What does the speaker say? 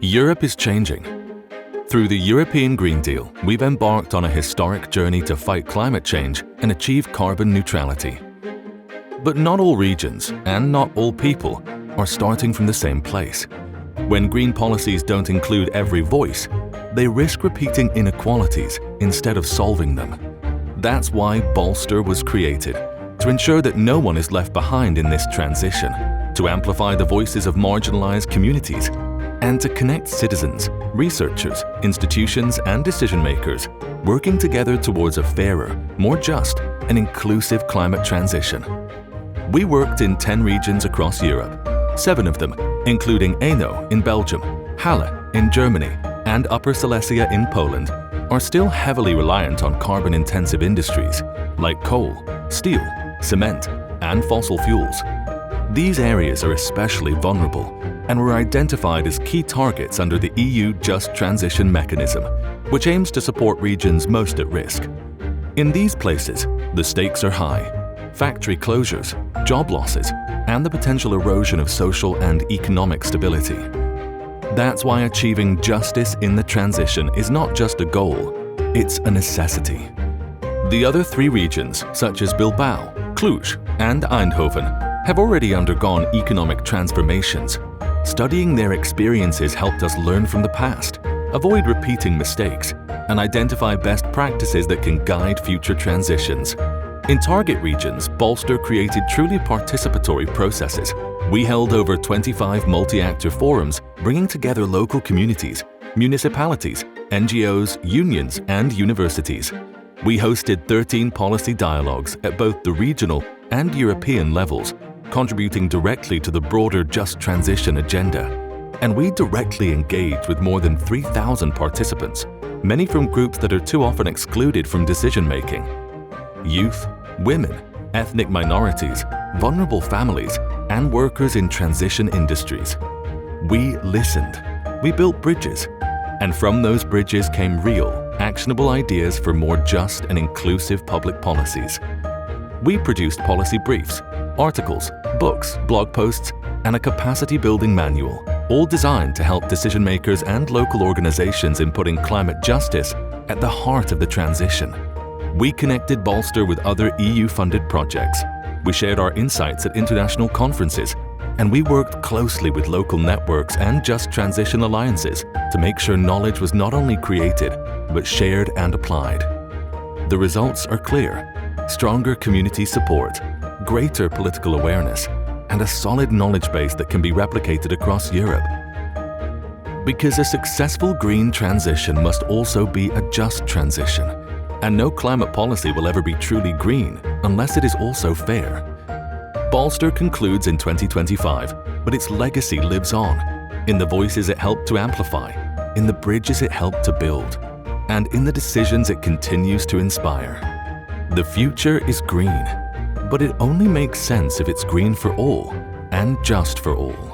Europe is changing. Through the European Green Deal, we've embarked on a historic journey to fight climate change and achieve carbon neutrality. But not all regions and not all people are starting from the same place. When green policies don't include every voice, they risk repeating inequalities instead of solving them. That's why Bolster was created, to ensure that no one is left behind in this transition, to amplify the voices of marginalized communities, and to connect citizens, researchers, institutions, and decision-makers working together towards a fairer, more just, and inclusive climate transition. We worked in 10 regions across Europe, 7 of them, including Hainaut in Belgium, Halle in Germany, and Upper Silesia in Poland, are still heavily reliant on carbon-intensive industries like coal, steel, cement, and fossil fuels. These areas are especially vulnerable and were identified as key targets under the EU Just Transition Mechanism, which aims to support regions most at risk. In these places, the stakes are high. Factory closures, job losses, and the potential erosion of social and economic stability. That's why achieving justice in the transition is not just a goal, it's a necessity. The other 3 regions, such as Bilbao, Cluj, and Eindhoven, have already undergone economic transformations. Studying their experiences helped us learn from the past, avoid repeating mistakes, and identify best practices that can guide future transitions. In target regions, Bolster created truly participatory processes. We held over 25 multi-actor forums, bringing together local communities, municipalities, NGOs, unions, and universities. We hosted 13 policy dialogues at both the regional and European levels, contributing directly to the broader Just Transition agenda. And we directly engaged with more than 3,000 participants, many from groups that are too often excluded from decision-making. Youth, women, ethnic minorities, vulnerable families, and workers in transition industries. We listened, we built bridges, and from those bridges came real, actionable ideas for more just and inclusive public policies. We produced policy briefs, articles, books, blog posts, and a capacity-building manual, all designed to help decision-makers and local organizations in putting climate justice at the heart of the transition. We connected Bolster with other EU-funded projects. We shared our insights at international conferences, and we worked closely with local networks and Just Transition alliances to make sure knowledge was not only created, but shared and applied. The results are clear: stronger community support, greater political awareness, and a solid knowledge base that can be replicated across Europe. Because a successful green transition must also be a just transition. And no climate policy will ever be truly green unless it is also fair. Bolster concludes in 2025, but its legacy lives on, in the voices it helped to amplify, in the bridges it helped to build, and in the decisions it continues to inspire. The future is green, but it only makes sense if it's green for all and just for all.